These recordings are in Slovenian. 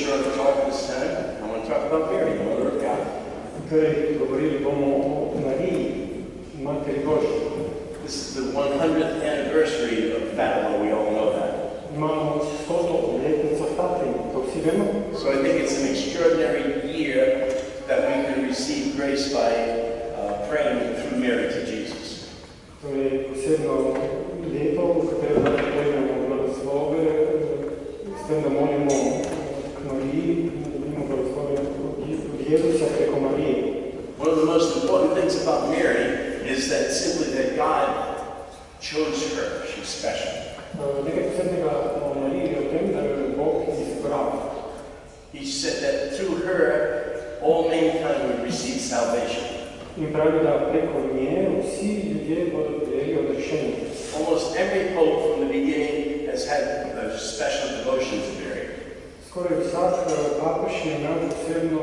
short talk this time. I want to talk about Mary, the Mother of God. Torej, govorili bomo o Mariji, Materi Božji. This is the 100th anniversary of Fatima. We all know that. Imamo 100. obletnico Fatime, to vsi vemo. So I think it's an extraordinary year that we can receive grace by praying through Mary to Jesus. To je posebno leto, v katerem prejmemo blagoslove, s tem, da molimo k Mariji, da dobimo blagoslove od Jezusa preko Marije. One of the most important things about Mary is that simply that God chose her. She's special. Nekaj posebnega o Mariji je o tem, da jo je Bog izbral. He said that through her, all mankind would receive salvation. In pravi, da preko nje vsi ljudje bodo prejeli odrešenje. Almost every pope from the beginning has had a special devotion to Mary. Skoraj vsak papež je imel posebno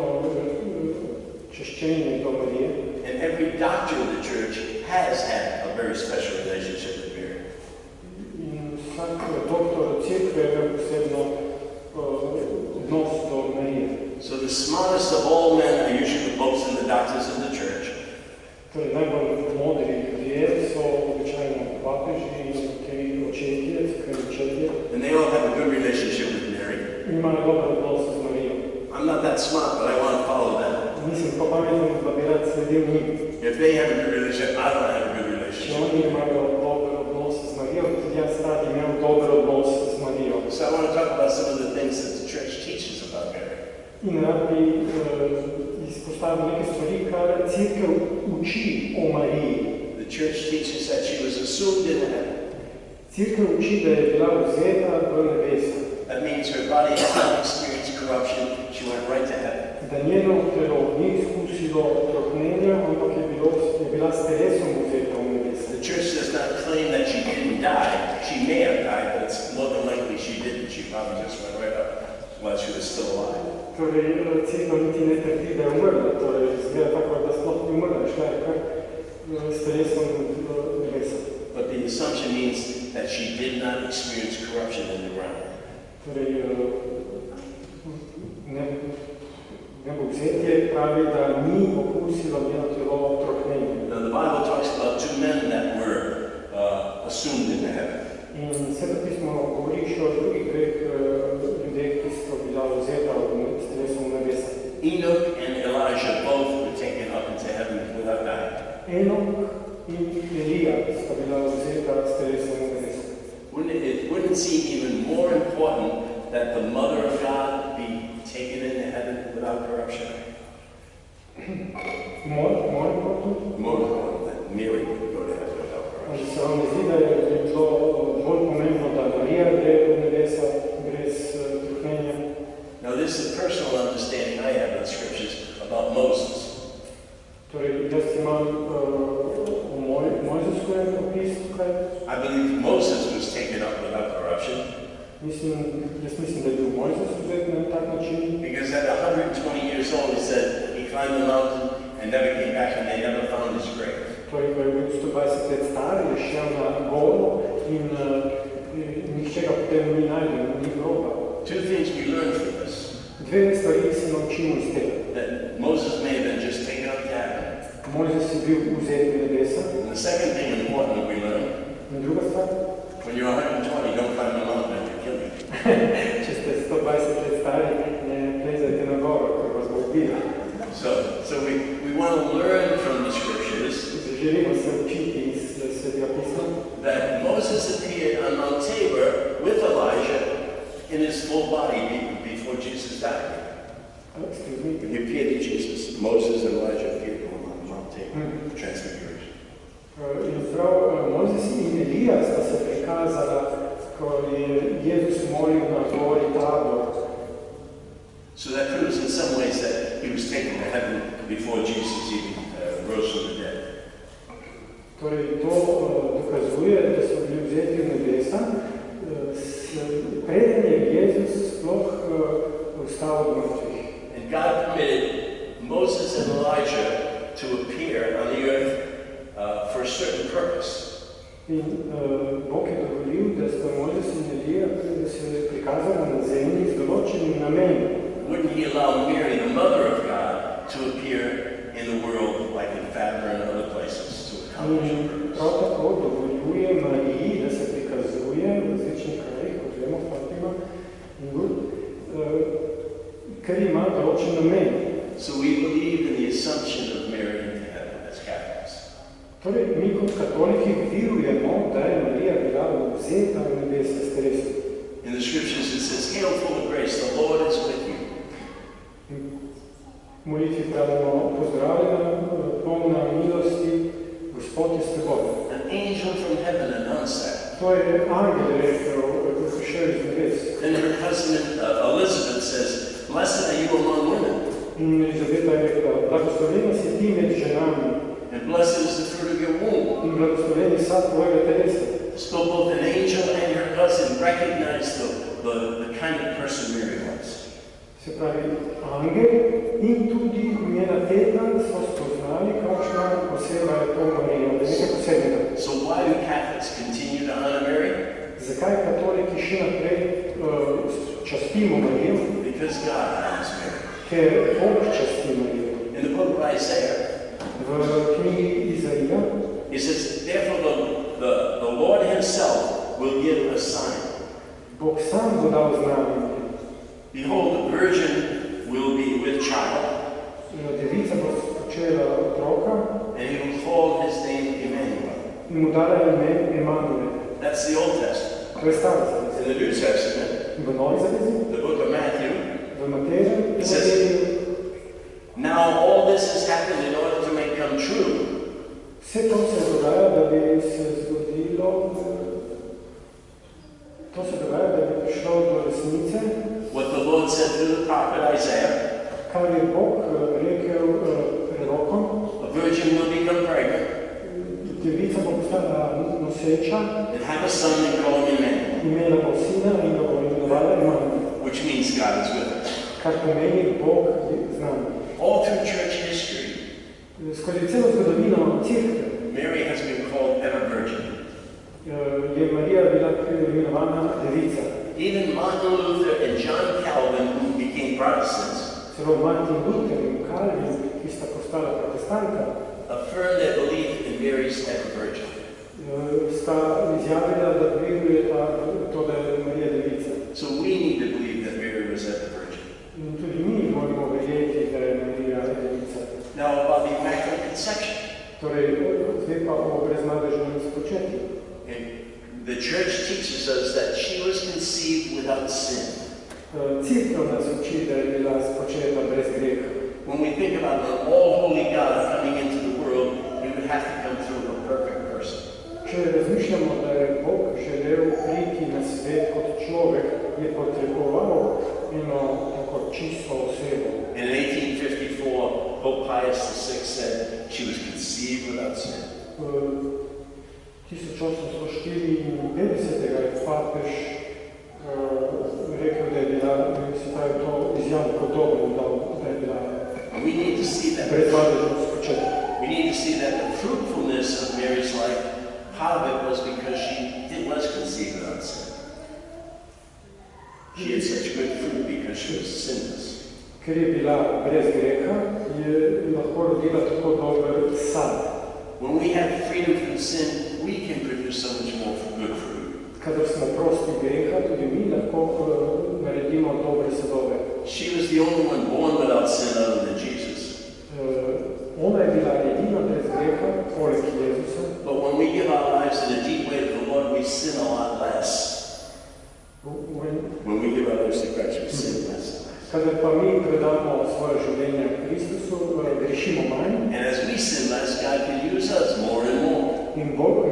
češčenje do Marije. And every doctor of the church has had a very special relationship with Mary. In vsak doktor cerkve je imel posebno odnos do Marije. So the smartest of all men are usually the popes and the doctors of the church. Torej, najbolj modri ljudje so običajno papeži in te očetje, očetje. And they all have a good relationship with Mary. Imajo dober odnos z Marijo. I'm not that smart, but I want to follow them. Nisem pa pameten, da bi rad sledil njim. If they have a good relationship, I don't have a good Če relationship. oni imajo dober odnos z Marijo, tudi jaz rad imel dober odnos z Marijo. So I want to talk about some of the things that the church teaches about Mary. In rad bi izpostavil nekaj stvari, kar cerkev uči o Mariji. The church teaches that she was assumed in heaven. Cerkev uči, da je bila vzeta v nebesa. That means her body has not experienced corruption. She went right to heaven. Da njeno telo ni izkusilo trohnenja, ampak je bila s telesom vzeta v nebesa. The church does not claim that she didn't die. She may have died, but it's more than likely she didn't. She probably just went right up while she was still alive. Torej, cerkev niti ne trdi, da je umrla. Torej, izgleda tako, da sploh ni umrla, šla je kar s telesom v nebesa. But the assumption means that she did not experience corruption in the ground. Torej, nebovzetje pravi, da ni okusilo njeno telo trohnenja. Now the Bible talks about two men that were assumed into heaven. In Sveto pismo govori še o drugih dveh ljudeh, ki so bila vzeta s telesom v nebesa. Enoch and Elijah both were taken up into heaven without dying. Enoch in Elija sta bila vzeta s telesom v nebesa. Wouldn't it seem even more important that the Mother of God be taken into heaven without corruption? More important? More important that Mary would go to heaven without corruption. Ali se vam ne zdi, da je bilo bolj pomembno, da Marija gre v nebesa brez trohnenja? Now this is a personal understanding I have of the scriptures about Moses. Torej, jaz imam Mojzeskovem opis tukaj. I believe Moses was taken up without corruption. Jaz mislim, da je bil Mojzes vzet na tak način. Because at 120 years old, he said he climbed the mountain and never came back, and they never found his grave. Torej, ko je bil 120 let star, je šel na goro in nihče ga potem ni najdel, ni groba. Two things we learn from this. Dve stvari se naučimo iz tega. That Moses may have been just taken up to heaven. Mojzes je bil vzet v nebesa. And the second thing important that we learn, In druga stvar, when you're 120, don't climb the mountain and you're killing. če ste 120 let stari, ne plezajte na goro, ker vas bo ubila. So we want to learn from the scriptures Želimo se učiti iz Svetega pisma, that Moses appeared on Mount Tabor with Elijah in his full body before Jesus died. He appeared to Jesus. Moses and Elijah appeared on Mount Tabor, Transfiguration. In prav Mojzes in Elija sta se prikazala, ko je Jezus molil na gori Tabor. So that proves in some ways that he was taken to heaven before Jesus even rose from the dead. Torej, to dokazuje, da so bili vzeti v nebesa, preden je Jezus sploh vstal od mrtvih. And God permitted Moses and Elijah to appear on the earth for a certain purpose. In Bog je dovolil, da sta Mojzes in Elija, da se je prikazala na zemlji z določenim namenom. wouldn't he allow Mary, the mother of God, to appear in the world like in Fatima and other places to accomplish her purpose? Prav tako dovoljuje Mariji, da se prikazuje v različnih krajih, kot vemo, Fatima in Lud, ker ima določen namen. So we believe in the assumption of Mary into heaven as Catholics. Torej, mi kot katoliki verujemo, da je Marija bila vzeta v nebesne s Teresom. In the scriptures it says, "Hail full of grace, the Lord is with you." V molitvi pravimo, pozdravljena, polna milosti, Gospod je s teboj. An angel from heaven announced that. To je angel rekel, ko je prišel iz nebes. Then her cousin Elizabeth says, "Blessed are you among women." In Elizabeta je rekla, blagoslovljena si ti med ženami. And blessed is the fruit of your womb. In blagoslovljen je sad tvojega telesa. So both an angel and her cousin recognized the kind of person Mary was. Se pravi, angel in tudi njena teta so spoznali, kakšna oseba je to Marija, da je nekaj posebnega. So why do Catholics continue to honor Mary? Zakaj katoliki še naprej častimo Marijo? Because God honors Mary. Ker Bog časti Marijo. In the book of Isaiah, V knjigi Izaija, he says, "Therefore the Lord himself will give a sign. Bog sam bo dal znamenje. Behold, the virgin will be with child, Devica bo počela otroka and he will call his name Emmanuel." in mu dala ime Emanuel. That's the Old Testament. To je Stari zavez. In the New Testament, V Novi zavezi, the book of Matthew, v Mateju, It says, "Now all this has happened in order to make come true vse to se dogaja, da bi se zgodilo, to se dogaja, da bi prišlo do resnice, what the Lord said through the prophet Isaiah. kar je Bog rekel prerokom, A virgin will become pregnant devica bo postala noseča, and have a son and call him Emmanuel," imela bo sina in ga bo imenovala Emanuel, which means God is with us. kar pomeni Bog je z nami. All through church history, Skozi celo zgodovino Cerkve Mary has been called ever virgin. je Marija bila imenovana devica. Even Martin Luther and John Calvin, who became Protestants, Celo Martin Luther in Calvin, ki sta postala protestanta, affirmed their belief in Mary's ever virgin. sta izjavila, da verujeta to, da je Marija devica. So we need to believe that Mary was ever virgin. In tudi mi moramo verjeti, da je Marija devica. Now about the Immaculate Conception. Torej, zdaj pa o brezmadežnem spočetju. The church teaches us that she was conceived without sin. Cerkev nas uči, da je bila spočeta brez greha. When we think about an all-holy God coming into the world, he would have to come through a perfect person. Če razmišljamo, da je Bog želel priti na svet kot človek, je potreboval eno tako čisto osebo. In 1854, Pope Pius VI said she was conceived without sin. 1854 je papež rekel, da je bila, se pravi, to izjavno podobno dal, da je bila And we need to see that. brezmadežno spočeta. We need to see that the fruitfulness of Mary's life, part of it was because she was conceived without sin. She had such good fruit because she was sinless. Ker je bila brez greha, je lahko rodila tako dober sad. When we have freedom from sin, we can produce so much more good fruit. Kadar smo prosti greha, tudi mi lahko naredimo dobre sadove. She was the only one born without sin other than Jesus. Ona je bila edina brez greha, poleg Jezusa. But when we give our lives in a deep way to the Lord, we sin a lot less. When we give our lives to Christ, we sin less. Kadar pa mi predamo svoje življenje Kristusu, grešimo manj. And as we sin less, God can use us more and more. In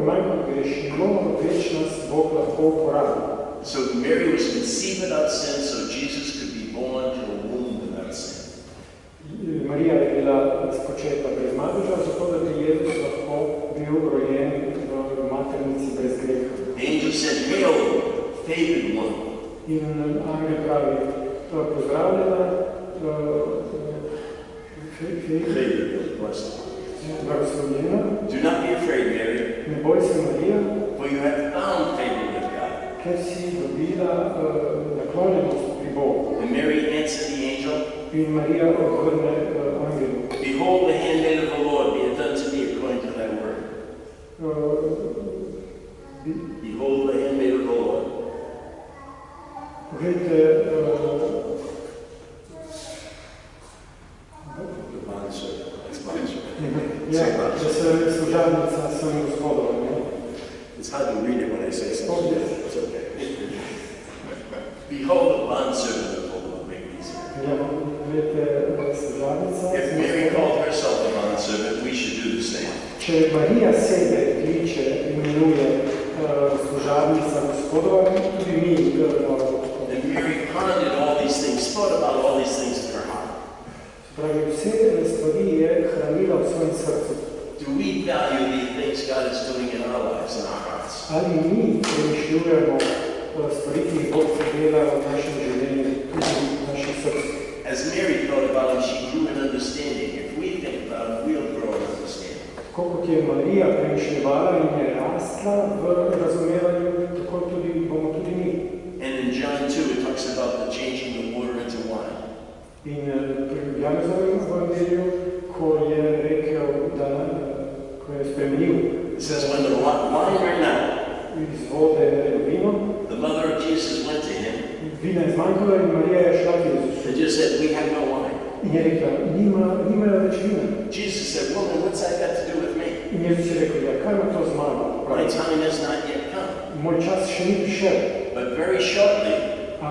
manj kot grešimo, več nas Bog lahko uporabi. So Mary was conceived without sin, so Jesus could be born to a womb without sin. Marija je bila spočeta brez madeža, zato da bi Jezus lahko bil rojen v maternici brez greha. The angel said, "Hail, favored one." In angel pravi, pozdravljena, blagoslovljena. Do not be afraid, Mary, Ne boj se, Marija, for you have found favor with God. ker si dobila naklonjenost pri Bogu. And Mary answered the angel, In Marija odvrne angelu. Behold, the handmaid of the Lord, be it done to me according to thy word. Behold, the handmaid of the Lord. Poglejte, The bondservant. That's bondservant. da se služabnica svojim gospodom. It's hard to read it when I say something. It's okay. Behold, the bondservant of the Lord. Make it easier. If Mary called herself a bondservant, we should do the same. Če Marija sebe kliče, imenuje služabnica gospodova, tudi mi moramo. And Mary pondered all these things, thought about all these things in her heart. Pravi, vse stvari je hranila v svojem srcu. Do we value the things God is doing in our lives, in our hearts? Ali mi premišljujemo stvari, ki jih Bog dela v našem življenju, tudi v našem srcu? As Mary thought about it, she grew in understanding. If we think about it, we'll grow in understanding. Tako kot je Marija premišljevala in je rastla v razumevanju, tako tudi bomo tudi mi. And in John 2, it talks about the changing the water into wine. In pri Janezovem evangeliju, ko je rekel, da ko je spremenil It says, when the wine ran out, iz vode vino, the mother of Jesus went to him vina je zmanjkala in Marija je šla k Jezusu. and just said, we have no wine. In je rekla, nimajo več vina. Jesus said, woman, what's that got to do with me? In Jezus je rekel, ja, kaj ima to z mano? My time has not yet come. Moj čas še ni prišel. But very shortly, A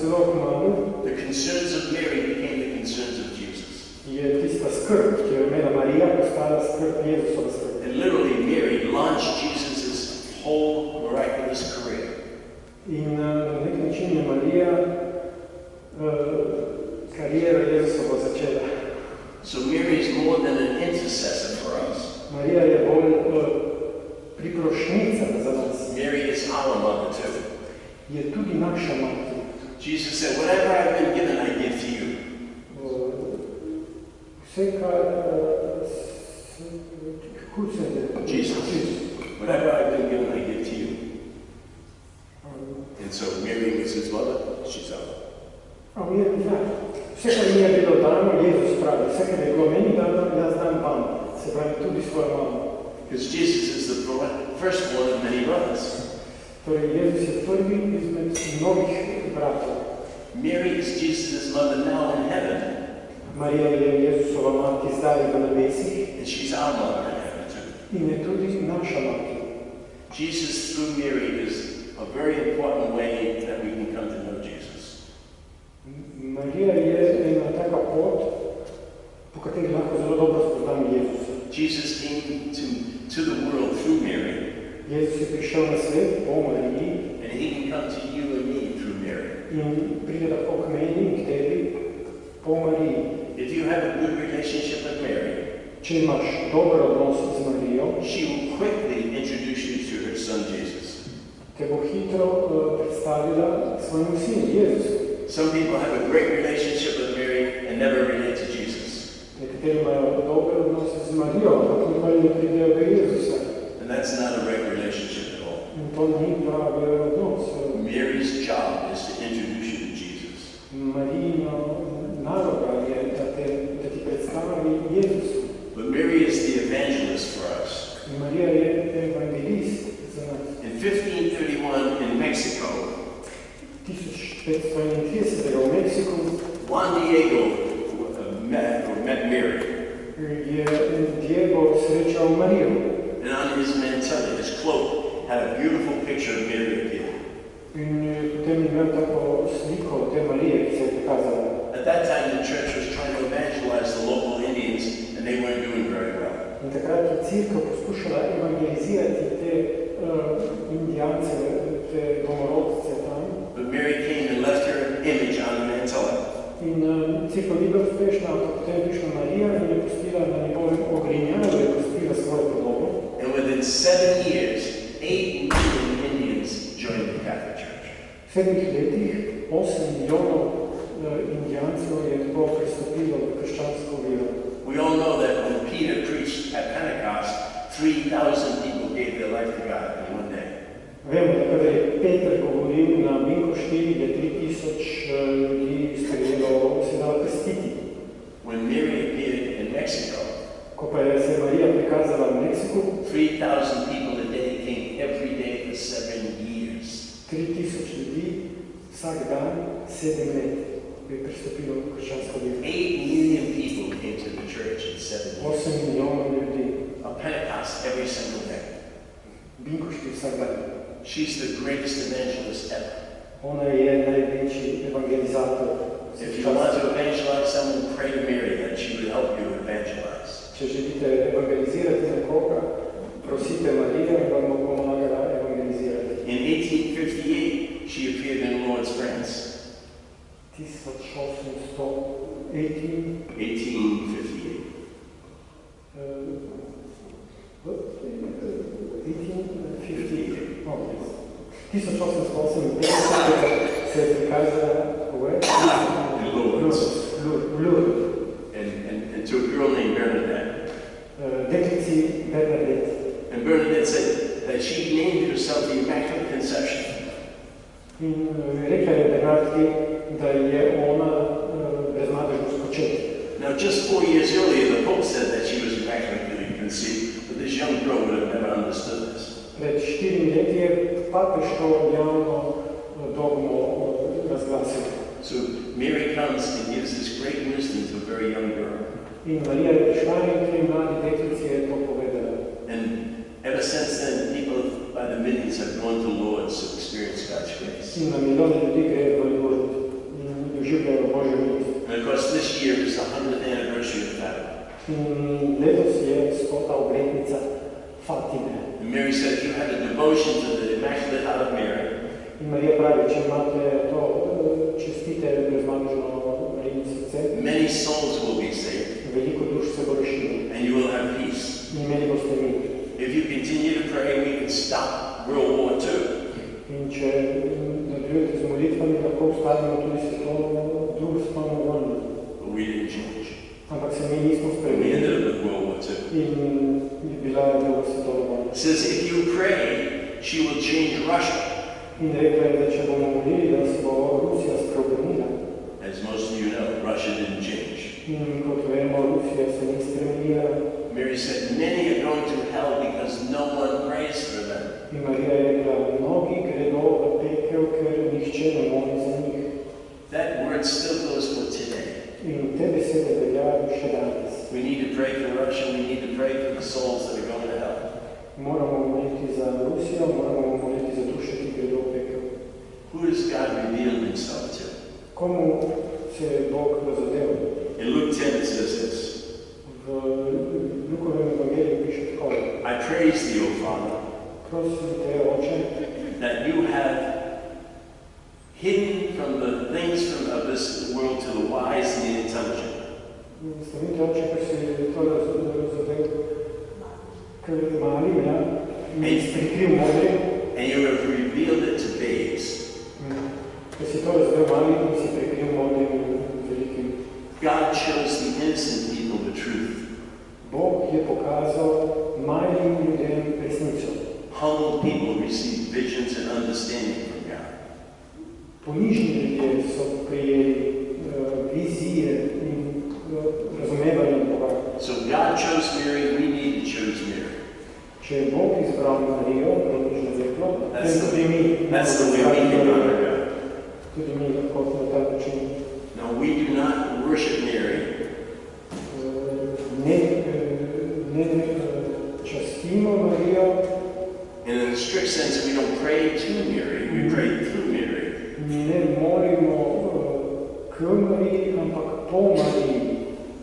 zelo kmalu the concerns of Mary became the concerns of Jesus. je tista skrb, ki jo je imela Marija, postala skrb Jezusova skrb. And literally, Mary launched Jesus' whole miraculous career. In na nek način je Marija kariero Jezusovo začela. So Mary is more than an intercessor for us. Marija je bolj priprošnica za nas. Mary is our mother too. Je tudi naša mati. Jesus said, whatever I've been given, I give to you. Vse, kar Jesus. Whatever I've been given, I give to you. And so Mary was his mother, she's our mother. Vse, kar mi je bilo dano, Jezus pravi. Vse, kar je bilo meni dano, jaz dam vam. Se pravi, tudi svojo mamo. Because Jesus is the firstborn of many brothers. Torej, Jezus je prvi izmed mnogih bratov. Mary is Jesus' mother now in heaven. Marija je Jezusova mati zdaj v nebesih. And she's our mother in heaven too. In je tudi naša mati. Jesus through Mary is a very important way that we can come to know Jesus. Marija je ena taka pot, po kateri lahko zelo dobro spoznamo Jezusa. Jesus came to the world through Mary. Jezus je prišel na svet po Mariji. And he can come to you and me through Mary. In pride lahko k meni in k tebi po Mariji. If you have a good relationship with Mary, če imaš dober odnos z Marijo, she will quickly introduce you to her son Jesus. te bo hitro predstavila svojemu sinu, Jezusu. Some people have a great relationship with Mary and never relate to Jesus. Nekateri imajo dober odnos z Marijo, ampak nikoli ne pridejo do Jezusa. And that's not a right relationship at all. In to ni pravi odnos. Mary's job is to introduce you to Jesus. Marijino naloga je, da ti predstavi Jezusu. But Mary is the evangelist for us. In Marija je evangelist za nas. In 1531 in Mexico, 1531 v Meksiku Juan Diego met Mary. Je Diego srečal Marijo. And on his mantilla, his cloak, had a beautiful picture of Mary appear. In potem je imel tako sliko te Marije, ki se je prikazala. At that time, the church was trying to evangelize the local Indians, and they weren't doing very well. In takrat je cerkev poskušala evangelizirati te Indijance, te domorodce tam. But Mary came and left her image on the mantilla. In cerkev ni bila uspešna, ampak potem je prišla Marija in je pustila na njegovem ogrinjalu, je pustila svojo podobo. And within 7 years, 8 million Indians joined the Catholic Church. V 7 letih 8 milijonov Indijancev je tako pristopilo v krščansko vero. We all know that when Peter preached at Pentecost, 3,000 people gave their life to God in one day. Vemo, da kadar je Peter govoril na Binko 4, da 3000 ljudi sprejelo se dalo krstiti. When Mary appeared in Mexico, Ko pa je se Marija prikazala v Meksiku, 3,000 people a day came every day for 7 years. 3000 ljudi vsak dan 7 let je pristopilo v krščansko vero. 8 million people came to the church in 7 years. 8 milijonov ljudi. A Pentecost every single day. Binko 4 vsak dan. She's the greatest evangelist ever. Ona je največji evangelizator. If you want to evangelize someone, pray to Mary that she would help you evangelize. Če želite evangelizirati nekoga, prosite Marijo in vam bo pomagala evangelizirati. In 1858, she appeared in Lourdes, France. 1858. 1858 se je prikazala v Lourdes. Lourdes. And to a girl named Bernadette. Deklici Bernadette. And Bernadette said that she named herself the Immaculate Conception. In rekla je Bernadette, da je ona brezmadežno spočet. Now, just 4 years earlier, the Pope said that she was immaculately conceived, but this young girl would have never understood this. Pred 4 leti je papež to javno dogmo razglasil. So Mary comes and gives this great wisdom to a very young girl. In Marija je prišla in tej mladi deklici je to povedala. And ever since then, people by the millions have gone to Lourdes to experience God's grace. In na milijone ljudi gre v Lourdes in doživljajo Božjo milost. And of course, this year is the 100th anniversary of Fatima. Letos je 100. obletnica Fatime. And Mary said, if you had a devotion to the Immaculate Heart of Mary, In Marija pravi, če imate to čestite brezmadežno Marijino srce, many souls will be saved, veliko duš se bo rešilo and you will have peace. in imeli boste mir. If you continue to pray, we can stop World War II. In če nadaljujete z molitvami, lahko ustavimo tudi drugo svetovno vojno. But we didn't change. Ampak se mi nismo We spremenili ended up with World War II. in je bila druga svetovna vojna. It says, if you pray, she will change Russia. In rekla je, da če bomo molili, da se bo Rusija spremenila. As most of you know, Russia didn't change. In kot vemo, Rusija se ni spremenila. Mary said, many are going to hell because no one prays for them. In Marija je rekla, mnogi gredo v pekel, ker nihče ne moli za njih. That word still goes for today. In te besede veljajo še danes. We need to pray for Russia. We need to pray for the souls that are going to hell. Moramo moliti za Rusijo, moramo moliti za duše, ki gredo v pekel. Who does God reveal himself to? Komu se je Bog zadev? In Luke 10 it says this. V Lukovem evangeliju piše tako. I praise thee, O Father, Prosim te, Oče, that you have hidden from the things of this world to the wise and the intelligent. Slavim te, Oče, ker si to zadev, ker malim, ja, in prikril modrim. And you have revealed it to babes. Ker si to zadev malim in si prikril modrim velikim. God shows the innocent people the truth. Bog je pokazal malim ljudem resnico. Humble people receive visions and understanding from God. Ponižni ljudje so prijeli vizije in razumevanje Boga. So God chose Mary, we need to choose Mary. Če je Bog izbral Marijo, ponižno zeklo, That's the way we can honor God. Tudi mi lahko na ta način. No, we do not worship Mary. Ne častimo Marijo. And in a strict sense, we don't pray to Mary, we pray through Mary. Ne molimo k Mariji, ampak po Mariji.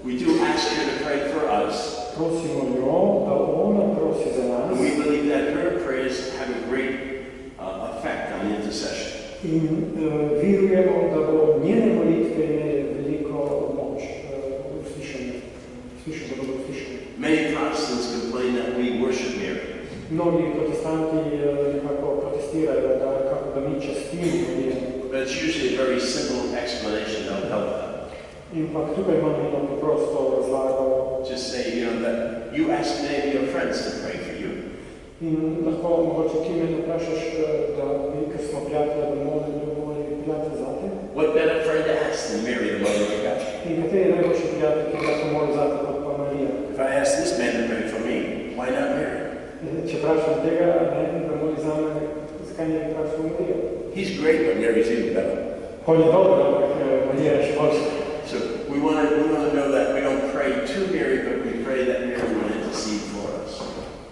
We do ask her to pray for us. Prosimo jo, da ona prosi za nas. And we believe that her prayers have a great effect on the intercession. In verujemo, da bo njene molitve imele veliko moč uslišanja. Many Protestants complain that we worship Mary. Mnogi protestanti nekako protestirajo, da mi častimo Marijo. But it's usually a very simple explanation that will help them. In pa tukaj imamo eno preprosto razlago. Just say, that you ask many of your friends to pray for you. In lahko mogoče ti me vprašaš, da mi, ker smo prijatelja, da moli prijatelj zate. What better friend to ask than Mary, the mother of God? In kateri je najboljši prijatelj, ki lahko moli zate, kot pa Marija? If I ask this man to pray for me, why not Mary? Če vprašam tega, da moli za me, zakaj ne vprašam Marijo? He's great, but Mary's even better. On je dobro, ampak Marija je še boljša. So we want to know that we don't pray to Mary, but we pray that Mary will intercede for us.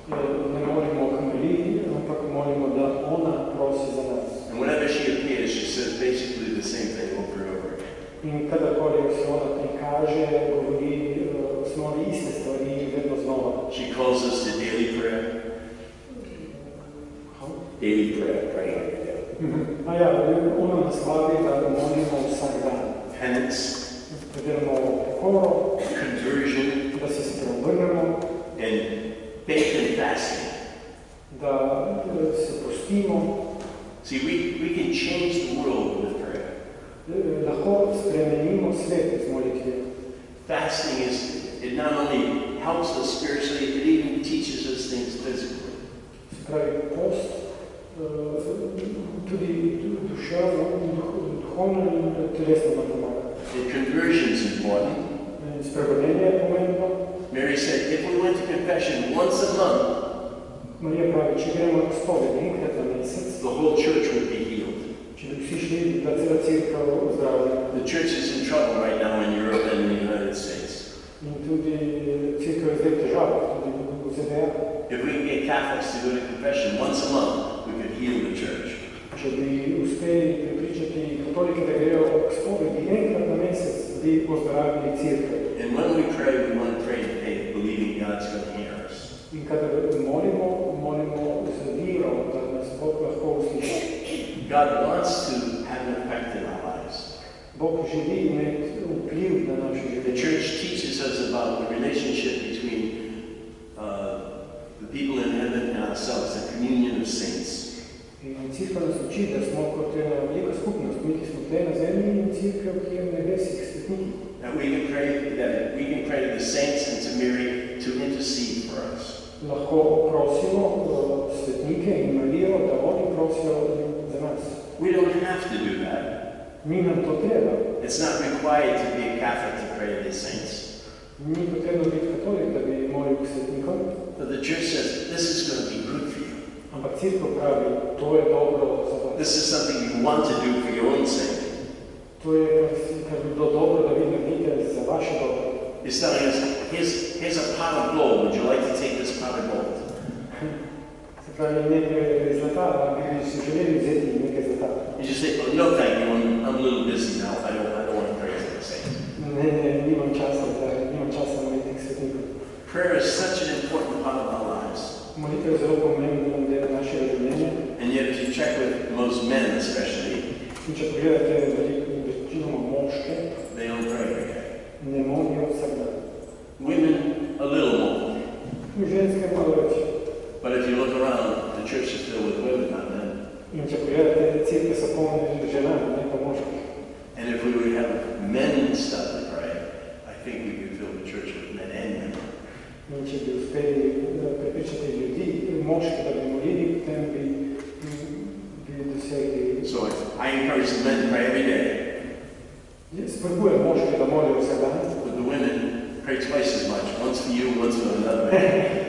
Ne molimo k Mariji, ampak molimo, da ona prosi za nas. And whenever she appears, she says basically the same thing over and over again. In kadarkoli se ona prikaže, govori osnovi iste stvari vedno znova. She calls us to daily prayer. Daily prayer, praying every day. A ja, ona nas vabi, da molimo vsak dan. Penance. Da delamo pokoro, conversion, da se spreobrnemo, and faith and fasting. Da se postimo. See, we can change the world with prayer. Lahko spremenimo svet z molitvijo. Fasting it not only helps us spiritually, it even teaches us things physically. Se pravi, post tudi duhovno in telesno nam pomaga. The conversion is important. Spreobrnenje je pomembno. Mary said, if we went to confession once a month, Marija pravi, če gremo na spoved enkrat na mesec, the whole church would be healed. Če bi vsi šli, da cela cerkev ozdravljena. The church is in trouble right now in Europe and in the United States. In tudi cerkev je zdaj v težavah, tudi v ZDA. If we can get Catholics to go to confession once a month, we could heal the church. Če bi uspeli prepričati katolike, da grejo k spovedi enkrat na mesec, bi ozdravili cerkev. And when we pray, we want to pray in faith, believing God's going to hear us. In kadar molimo z vero, da nas Bog lahko usliši. God wants to have an effect in our lives. Bog želi imeti vpliv na naše življenje. The church teaches us about the relationship between the people in heaven and ourselves, the communion of saints. In cerkev nas uči, da smo kot ena velika skupnost, mi, ki smo tukaj na zemlji, in cerkev, ki je v nebesih svetniki. And we can pray to the saints and to Mary to intercede for us. Lahko prosimo svetnike in Marijo, da oni prosijo za nas. We don't have to do that. Mi nam to treba. It's not required to be a Catholic to pray to the saints. Ni potrebno biti katolik, da bi molil k svetnikom. But the church says, this is going to be good for you. Ampak cerkev pravi, to je dobro za vas. This is something you want to do for your own sake. To je, kar bi bilo dobro, da vi naredite za vaše dobro. He's telling us, here's a pot of gold. Would you like to take this pot of gold? Se pravi, nekaj zlata, bi si želeli vzeti nekaj zlata. You just say, oh, no, thank you. I'm a little busy now. I don't want to pray to the saints. Nimam časa moliti k svetnikom. Prayer is such an important part of our lives. Molitev je zelo pomemben del našega življenja. And yet, if you check with most men especially, In če pogledate večinoma moške, they don't pray every day. ne molijo vsak dan. Women, a little more. Ženske malo več. But if you look around, the church is filled with women, not men. In če pogledate, cerkve so polne ženami, ne pa moških. And if we would have men start to pray, I think we could fill the church with men and women. In če bi uspeli prepričati ljudi, moške, da bi molili, potem bi dosegli. So I encourage the men to pray every day. Spodbujam moške, da molijo vsak dan. But the women pray twice as much, once for you, once for another man.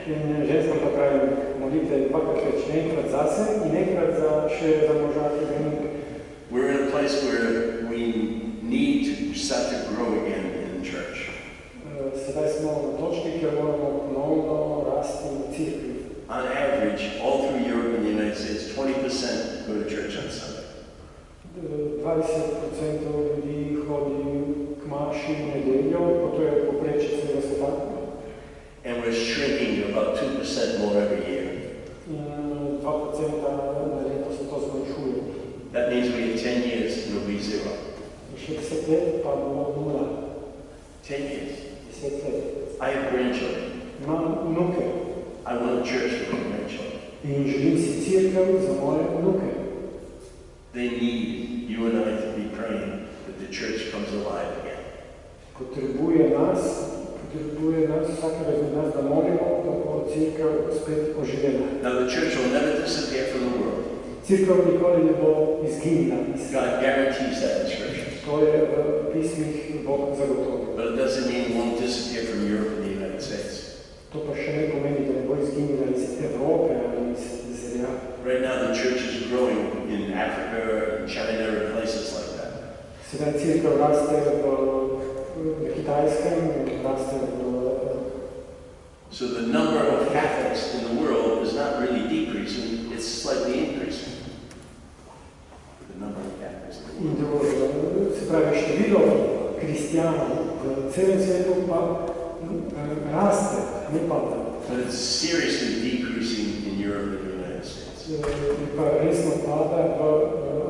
In ženskam pa pravim, molite dvakrat več, enkrat zase in enkrat še za moža, ki ga ni. We're in a place where we need to start to grow again in the church. Sedaj smo na točki, kjer moramo ponovno rasti v cerkvi. On average, all through Europe and the United States, 20% go to church on Sunday. 20% ljudi hodi k maši v nedeljo, pa to je povprečje celega sveta. And we're shrinking to about 2% more every year. In 2% na leto se to zmanjšuje. That means we in 10 years will be zero. Še 10 let pa bomo nula. 10 years. 10 let. I have grandchildren. Imam vnuke. I want a church for my grandchildren. In želim si cerkev za moje vnuke. They need you and I to be praying that the church comes alive again. Potrebuje nas, potrebuje nas, vsakega izmed nas, da molimo, da bo crkva spet oživela. Now the church will never disappear from the world. Crkva nikoli ne bo izginila. God guarantees that in Scripture. To je v pismih Bog zagotovil. But it doesn't mean it won't disappear from Europe and the United States. To pa še ne pomeni, da ne bo izginila iz Evrope ali iz ZDA. Right now the church is growing in Africa and China and places like that. Sedaj crkva raste v Kitajskem, raste v... So the number of Catholics in the world is not really decreasing, it's slightly increasing. The number of Catholics in the world. Se pravi, število kristjanov v celem svetu pa raste, ne pada. But it's seriously decreasing in Europe and the United States. Pa resno pada v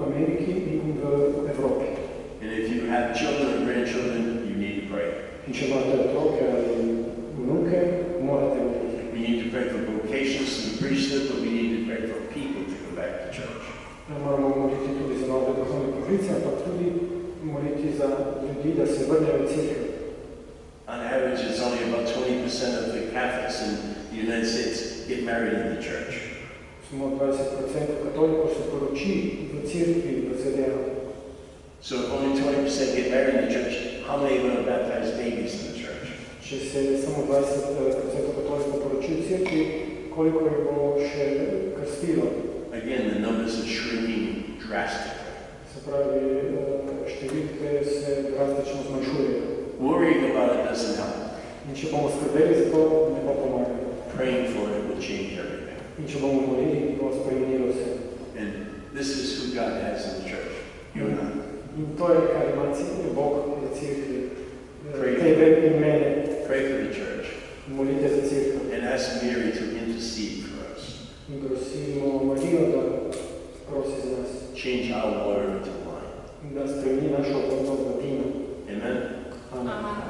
Ameriki in v Evropi. And if you have children or grandchildren, you need to pray. In če imate otroke ali vnuke, morate moliti. We need to pray for vocations to the priesthood, but we need to pray for people to go back to church. Moramo moliti tudi za nove duhovne poklice, ampak tudi moliti za ljudi, da se vrnejo v cerkev. On average, it's only about 20% of the Catholics in the United States get married in the church. Samo 20% katolikov se poroči v cerkvi v ZDA. So if only 20% get married in the church, how many are going to baptize babies in the church? Če se samo 20% katolikov poroči v cerkvi, koliko jih bo še krstilo? Again, the numbers are shrinking drastically. Se pravi, številke se drastično zmanjšujejo. Worrying about it doesn't help. In če bomo skrbeli za to, ne bo pomagalo. Praying for it will change everything. In če bomo molili, bo spremenilo vse. And this is who God has in the church, you and I. In to je, kar ima Bog v cerkvi. Tebe in mene. Pray for the church. Molite za cerkev. And ask Mary to intercede for us. In prosimo Marijo, da prosi za nas. Change our water into wine. Da spremeni našo vodo v vino. Amen. Amen.